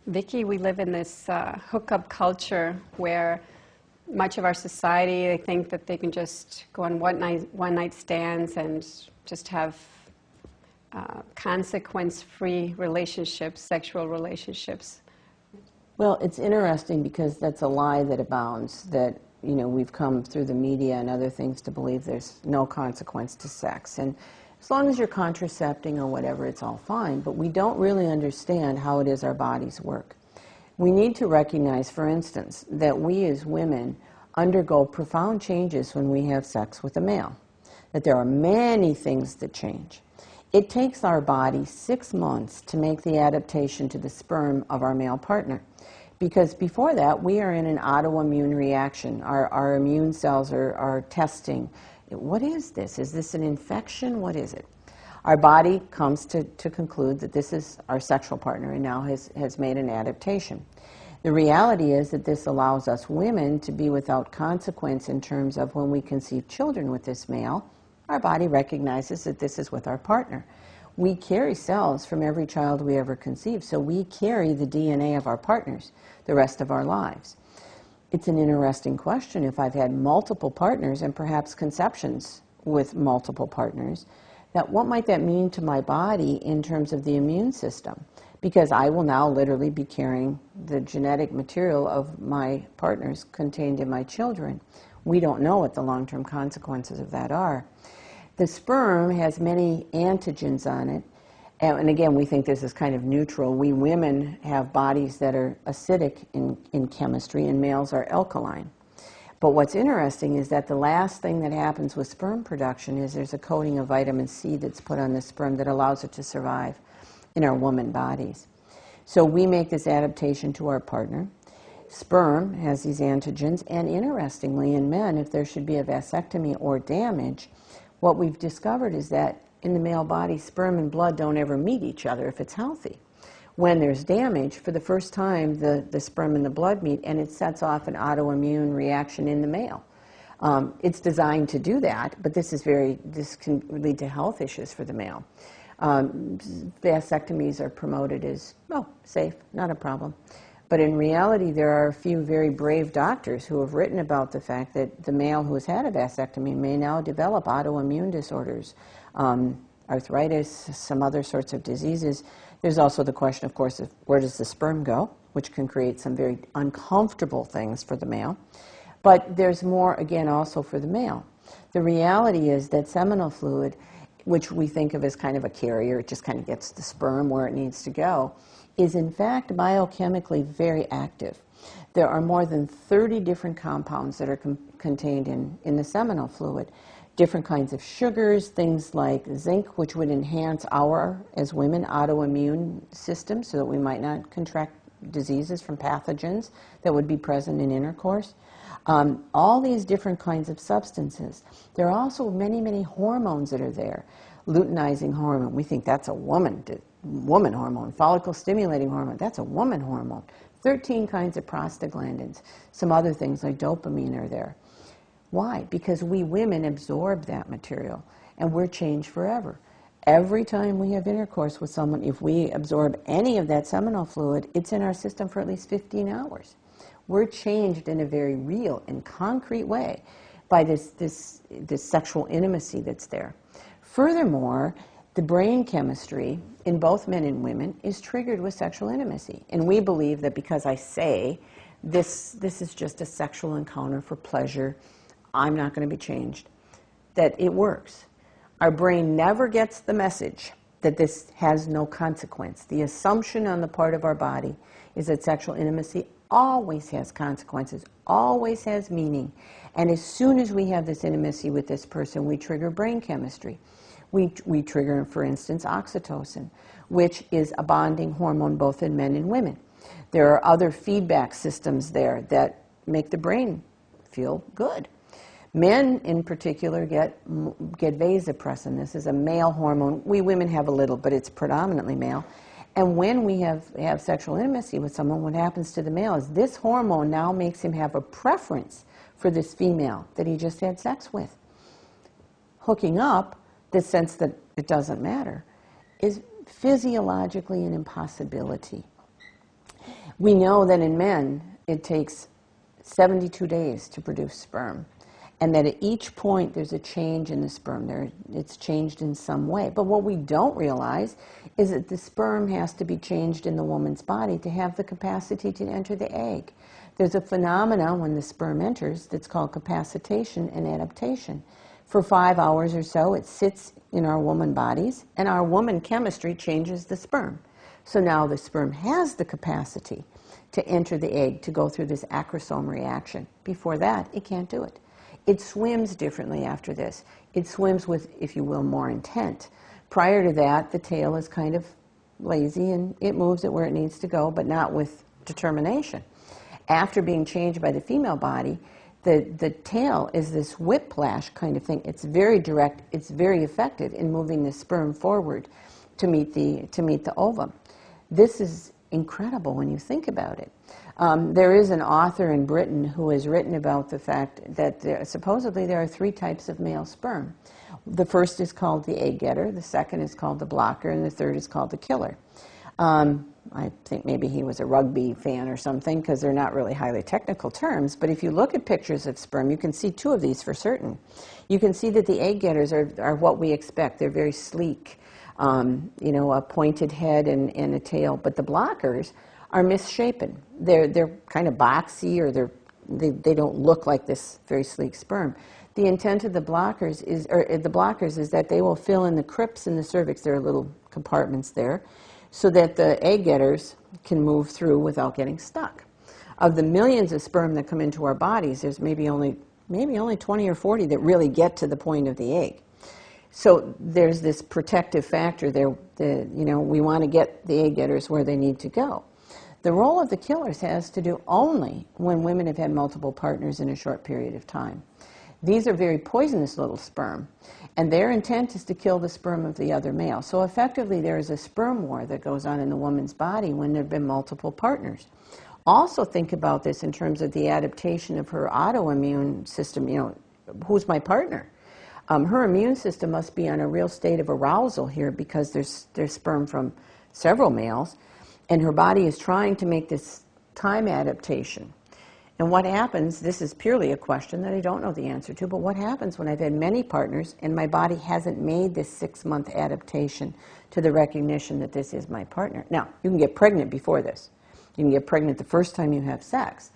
Vicky, we live in this hookup culture where much of our society, they think that they can just go on one night stands and just have consequence-free relationships, sexual relationships. Well, it's interesting because that's a lie that abounds, that, you know, we've come through the media and other things to believe there's no consequence to sex. And as long as you're contracepting or whatever, it's all fine. But we don't really understand how it is our bodies work. We need to recognize, for instance, that we as women undergo profound changes when we have sex with a male, that there are many things that change. It takes our body 6 months to make the adaptation to the sperm of our male partner, because before that we are in an autoimmune reaction. Our immune cells are testing. What is this? Is this an infection? What is it? Our body comes to conclude that this is our sexual partner and now has made an adaptation. The reality is that this allows us women to be without consequence in terms of when we conceive children with this male, our body recognizes that this is with our partner. We carry cells from every child we ever conceive, so we carry the DNA of our partners the rest of our lives. It's an interesting question. If I've had multiple partners and perhaps conceptions with multiple partners, that what might that mean to my body in terms of the immune system? Because I will now literally be carrying the genetic material of my partners contained in my children. We don't know what the long-term consequences of that are. The sperm has many antigens on it, and again, we think this is kind of neutral. We women have bodies that are acidic in chemistry, and males are alkaline. But what's interesting is that the last thing that happens with sperm production is there's a coating of vitamin C that's put on the sperm that allows it to survive in our woman bodies. So we make this adaptation to our partner. Sperm has these antigens, and interestingly, in men, if there should be a vasectomy or damage, what we've discovered is that in the male body, sperm and blood don't ever meet each other if it's healthy. When there's damage, for the first time, the sperm and the blood meet, and it sets off an autoimmune reaction in the male. It's designed to do that, but this can lead to health issues for the male. Vasectomies are promoted as, safe, not a problem. But in reality, there are a few very brave doctors who have written about the fact that the male who has had a vasectomy may now develop autoimmune disorders, arthritis, some other sorts of diseases. There's also the question, of course, of where does the sperm go, which can create some very uncomfortable things for the male. But there's more, again, also for the male. The reality is that seminal fluid, which we think of as kind of a carrier, it just kind of gets the sperm where it needs to go, is in fact biochemically very active. There are more than 30 different compounds that are contained in the seminal fluid. Different kinds of sugars, things like zinc, which would enhance our, as women, autoimmune system so that we might not contract diseases from pathogens that would be present in intercourse. All these different kinds of substances. There are also many, many hormones that are there. Luteinizing hormone, we think that's a woman hormone. Follicle stimulating hormone, that's a woman hormone. 13 kinds of prostaglandins. Some other things like dopamine are there. Why? Because we women absorb that material, and we're changed forever. Every time we have intercourse with someone, if we absorb any of that seminal fluid, it's in our system for at least 15 hours. We're changed in a very real and concrete way by this sexual intimacy that's there. Furthermore, the brain chemistry in both men and women is triggered with sexual intimacy. And we believe that because I say this is just a sexual encounter for pleasure, I'm not going to be changed, that it works. Our brain never gets the message that this has no consequence. The assumption on the part of our body is that sexual intimacy always has consequences, always has meaning. And as soon as we have this intimacy with this person, we trigger brain chemistry. We trigger, for instance, oxytocin, which is a bonding hormone both in men and women. There are other feedback systems there that make the brain feel good. Men, in particular, get vasopressin. This is a male hormone. We women have a little, but it's predominantly male. And when we have sexual intimacy with someone, what happens to the male is this hormone now makes him have a preference for this female that he just had sex with. Hooking up, the sense that it doesn't matter, is physiologically an impossibility. We know that in men, it takes 72 days to produce sperm, and that at each point there's a change in the sperm. It's changed in some way. But what we don't realize is that the sperm has to be changed in the woman's body to have the capacity to enter the egg. There's a phenomenon when the sperm enters that's called capacitation and adaptation. For 5 hours or so, it sits in our woman bodies, and our woman chemistry changes the sperm. So now the sperm has the capacity to enter the egg, to go through this acrosome reaction. Before that, it can't do it. It swims differently after this. It swims with, if you will, more intent. Prior to that, the tail is kind of lazy, and it moves it where it needs to go, but not with determination. After being changed by the female body, the tail is this whiplash kind of thing. It's very direct. It's very effective in moving the sperm forward to meet the ovum. This is incredible when you think about it. There is an author in Britain who has written about the fact that supposedly there are 3 types of male sperm. The first is called the egg getter, the second is called the blocker, and the third is called the killer. I think maybe he was a rugby fan or something, because they're not really highly technical terms, but if you look at pictures of sperm, you can see 2 of these for certain. You can see that the egg getters are what we expect. They're very sleek, a pointed head and a tail, but the blockers are misshapen. They're kind of boxy, or they don't look like this very sleek sperm. The intent of the blockers is that they will fill in the crypts in the cervix. There are little compartments there, so that the egg getters can move through without getting stuck. Of the millions of sperm that come into our bodies, there's maybe only 20 or 40 that really get to the point of the egg. So there's this protective factor there. We want to get the egg getters where they need to go. The role of the killers has to do only when women have had multiple partners in a short period of time. These are very poisonous little sperm, and their intent is to kill the sperm of the other male. So effectively, there is a sperm war that goes on in the woman's body when there have been multiple partners. Also think about this in terms of the adaptation of her autoimmune system. Who's my partner? Her immune system must be on a real state of arousal here, because there's sperm from several males, and her body is trying to make this time adaptation. And what happens, this is purely a question that I don't know the answer to, but what happens when I've had many partners and my body hasn't made this 6-month adaptation to the recognition that this is my partner? Now, you can get pregnant before this. You can get pregnant the first time you have sex.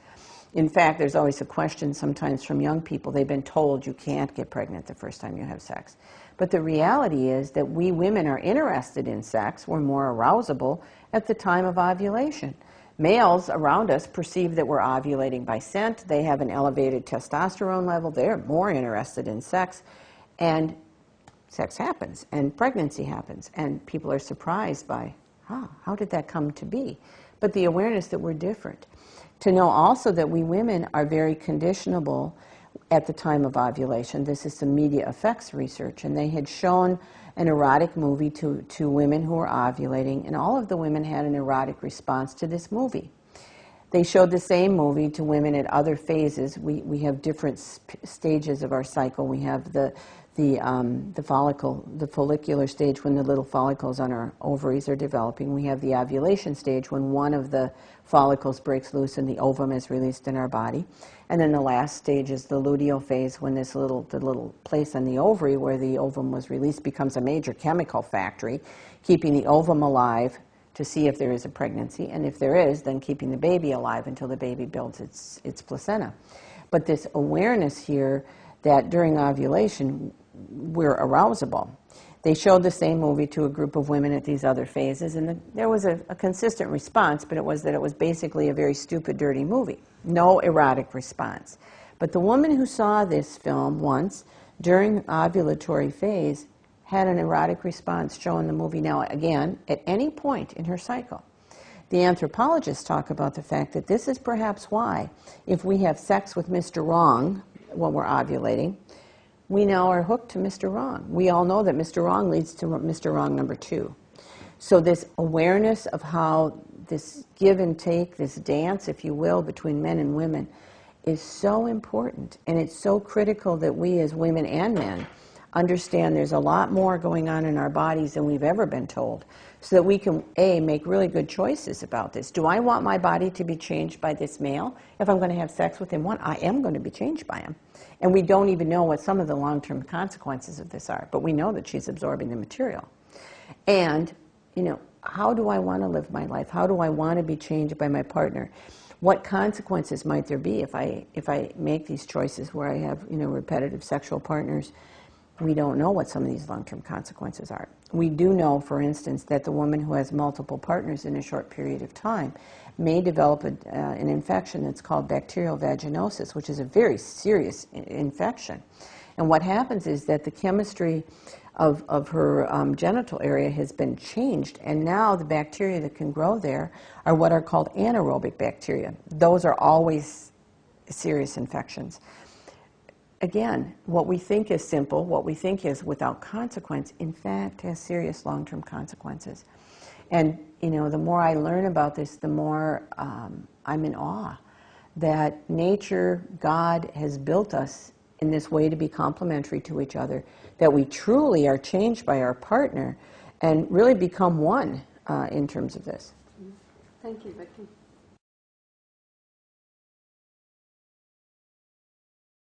In fact, there's always a question sometimes from young people. They've been told you can't get pregnant the first time you have sex. But the reality is that we women are interested in sex. We're more arousable at the time of ovulation. Males around us perceive that we're ovulating by scent. They have an elevated testosterone level. They're more interested in sex. And sex happens, and pregnancy happens. And people are surprised by, how did that come to be? But the awareness that we're different. To know also that we women are very conditionable at the time of ovulation. This is some media effects research, and they had shown an erotic movie to women who were ovulating, and all of the women had an erotic response to this movie. They showed the same movie to women at other phases. We have different stages of our cycle. We have the follicular stage, when the little follicles on our ovaries are developing. We have the ovulation stage, when one of the follicles breaks loose and the ovum is released in our body. And then the last stage is the luteal phase, when the little place on the ovary where the ovum was released becomes a major chemical factory, keeping the ovum alive to see if there is a pregnancy, and if there is, then keeping the baby alive until the baby builds its placenta. But this awareness here that during ovulation we're arousable. They showed the same movie to a group of women at these other phases, and there was a consistent response, but it was that it was basically a very stupid, dirty movie. No erotic response. But the woman who saw this film once during ovulatory phase had an erotic response showing the movie. Now, again, at any point in her cycle. The anthropologists talk about the fact that this is perhaps why, if we have sex with Mr. Wrong when we're ovulating, we now are hooked to Mr. Wrong. We all know that Mr. Wrong leads to Mr. Wrong number 2. So this awareness of how this give and take, this dance, if you will, between men and women is so important, and it's so critical that we as women and men understand there's a lot more going on in our bodies than we've ever been told, so that we can, A, make really good choices about this. Do I want my body to be changed by this male? If I'm going to have sex with him, one, I am going to be changed by him. And we don't even know what some of the long-term consequences of this are, but we know that she's absorbing the material. And, you know, how do I want to live my life? How do I want to be changed by my partner? What consequences might there be if I make these choices where I have, you know, repetitive sexual partners? We don't know what some of these long-term consequences are. We do know, for instance, that the woman who has multiple partners in a short period of time may develop an infection that's called bacterial vaginosis, which is a very serious infection. And what happens is that the chemistry of her genital area has been changed, and now the bacteria that can grow there are what are called anaerobic bacteria. Those are always serious infections. Again, what we think is simple, what we think is without consequence, in fact has serious long-term consequences. And, you know, the more I learn about this, the more I'm in awe that nature, God, has built us in this way to be complementary to each other, that we truly are changed by our partner and really become one in terms of this. Thank you, Vicki.